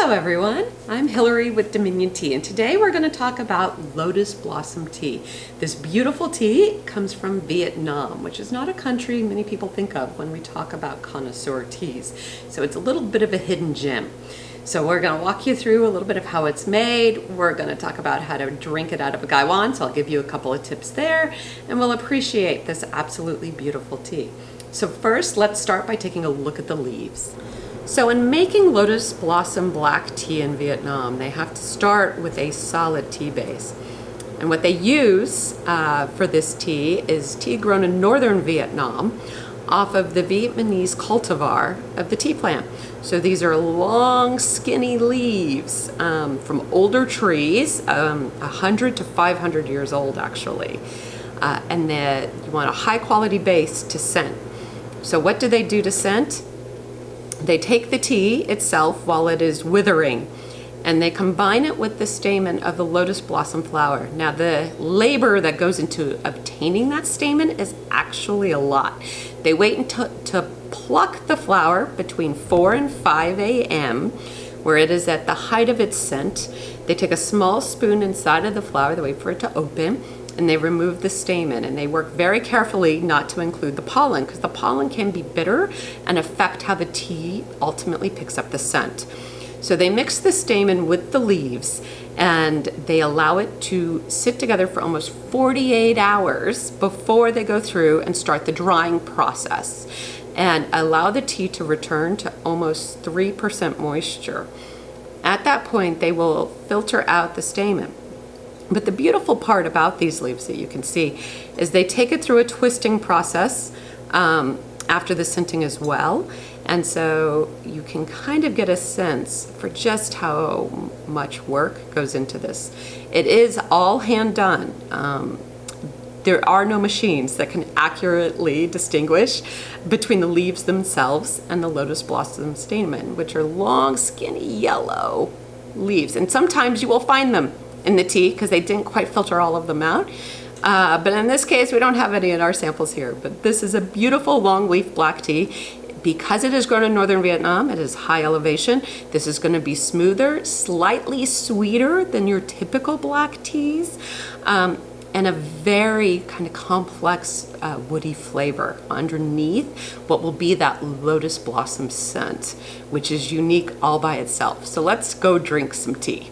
Hello everyone, I'm Hillary with Dominion Tea, and today we're going to talk about Lotus Blossom Tea. This beautiful tea comes from Vietnam, which is not a country many people think of when we talk about connoisseur teas. So it's a little bit of a hidden gem. So we're going to walk you through a little bit of how it's made. We're going to talk about how to drink it out of a gaiwan, so I'll give you a couple of tips there, and we'll appreciate this absolutely beautiful tea. So first, let's start by taking a look at the leaves. So in making Lotus Blossom Black Tea in Vietnam, they have to start with a solid tea base. And what they use for this tea is tea grown in northern Vietnam off of the Vietnamese cultivar of the tea plant. So these are long, skinny leaves from older trees, 100 to 500 years old actually. And you want a high quality base to scent. So what do they do to scent? They take the tea itself while it is withering, and they combine it with the stamen of the lotus blossom flower. Now the labor that goes into obtaining that stamen is actually a lot. They wait until to pluck the flower between 4 and 5 a.m. where it is at the height of its scent. They take a small spoon inside of the flower, they wait for it to open, and they remove the stamen, and they work very carefully not to include the pollen, because the pollen can be bitter and affect how the tea ultimately picks up the scent. So they mix the stamen with the leaves, and they allow it to sit together for almost 48 hours before they go through and start the drying process, and allow the tea to return to almost 3% moisture. At that point, they will filter out the stamen. But the beautiful part about these leaves that you can see is they take it through a twisting process after the scenting as well. And so you can kind of get a sense for just how much work goes into this. It is all hand done. There are no machines that can accurately distinguish between the leaves themselves and the lotus blossom stamen, which are long, skinny, yellow leaves. And sometimes you will find them in the tea because they didn't quite filter all of them out. But in this case, we don't have any in our samples here. But this is a beautiful long leaf black tea. Because it is grown in northern Vietnam, it is high elevation. This is going to be smoother, slightly sweeter than your typical black teas, and a very kind of complex woody flavor underneath what will be that lotus blossom scent, which is unique all by itself. So let's go drink some tea.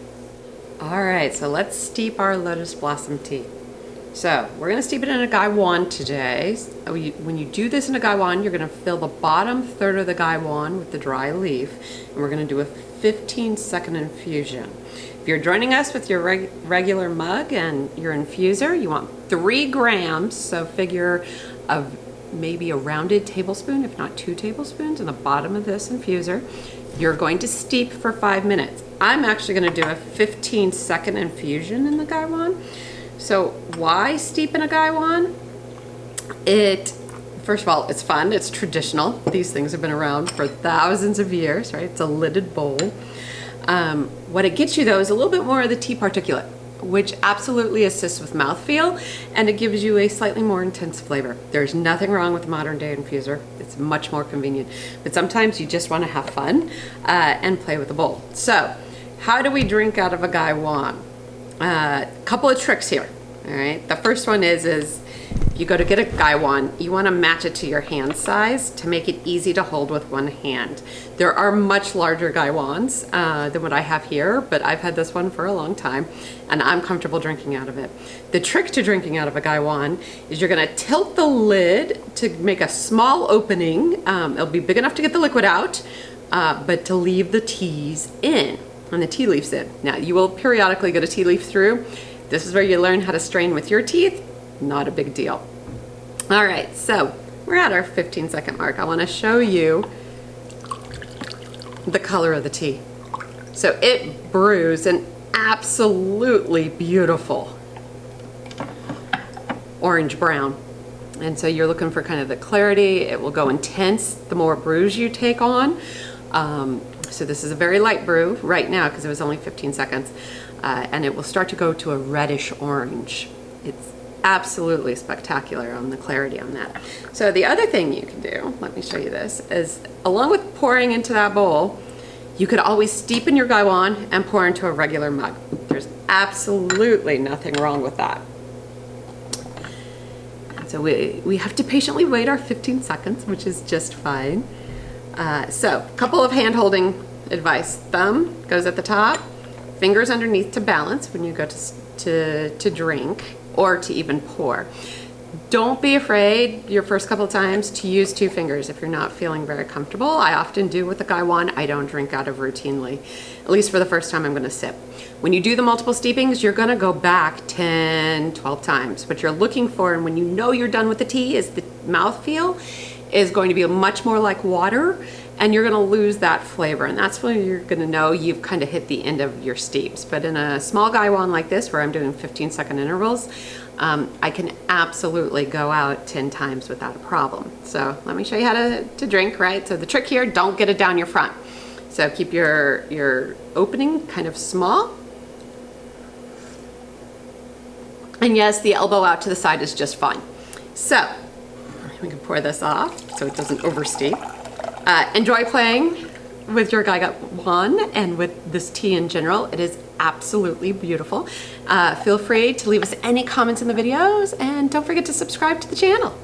All right, so let's steep our lotus blossom tea. So we're going to steep it in a gaiwan today. When you do this in a gaiwan, you're going to fill the bottom third of the gaiwan with the dry leaf, and we're going to do a 15-second infusion. If you're joining us with your regular mug and your infuser, you want 3 grams, so figure of maybe a rounded tablespoon, if not 2 tablespoons, in the bottom of this infuser. You're going to steep for 5 minutes. I'm actually going to do a 15-second infusion in the gaiwan. So why steep in a gaiwan? First of all, it's fun, it's traditional. These things have been around for thousands of years, right? It's a lidded bowl. What it gets you though is a little bit more of the tea particulate, which absolutely assists with mouthfeel, and it gives you a slightly more intense flavor. There's nothing wrong with a modern day infuser. It's much more convenient. But sometimes you just want to have fun and play with the bowl. So how do we drink out of a gaiwan? Couple of tricks here. All right. The first one is you go to get a gaiwan, you want to match it to your hand size to make it easy to hold with one hand. There are much larger gaiwans than what I have here, but I've had this one for a long time and I'm comfortable drinking out of it. The trick to drinking out of a gaiwan is you're going to tilt the lid to make a small opening. It'll be big enough to get the liquid out, but to leave the teas in and the tea leaves in. Now you will periodically get a tea leaf through. This is where you learn how to strain with your teeth. Not a big deal. All right, so we're at our 15-second mark. I want to show you the color of the tea. So it brews an absolutely beautiful orange brown. And so you're looking for kind of the clarity. It will go intense the more brews you take on. So this is a very light brew right now because it was only 15 seconds. And it will start to go to a reddish orange. It's absolutely spectacular on the clarity on that. So the other thing you can do, let me show you this, is along with pouring into that bowl, You could always steep in your gaiwan and pour into a regular mug. There's absolutely nothing wrong with that. And so we have to patiently wait our 15 seconds, which is just fine. So a couple of hand-holding advice. Thumb goes at the top, fingers underneath to balance when you go to drink or to even pour. Don't be afraid your first couple of times to use 2 fingers if you're not feeling very comfortable. I often do with the gaiwan. I don't drink out of routinely, at least for the first time I'm going to sip. When you do the multiple steepings, you're going to go back 10, 12 times. What you're looking for, and when you know you're done with the tea, is the mouthfeel is going to be much more like water, and you're going to lose that flavor, and that's when you're going to know you've kind of hit the end of your steeps. But in a small gaiwan like this, where I'm doing 15-second intervals, I can absolutely go out 10 times without a problem. So let me show you how to drink, right? So the trick here, don't get it down your front. So keep your opening kind of small. And yes, the elbow out to the side is just fine. So we can pour this off so it doesn't oversteep. Enjoy playing with your gaiwan and with this tea in general. It is absolutely beautiful. Feel free to leave us any comments in the videos, and don't forget to subscribe to the channel.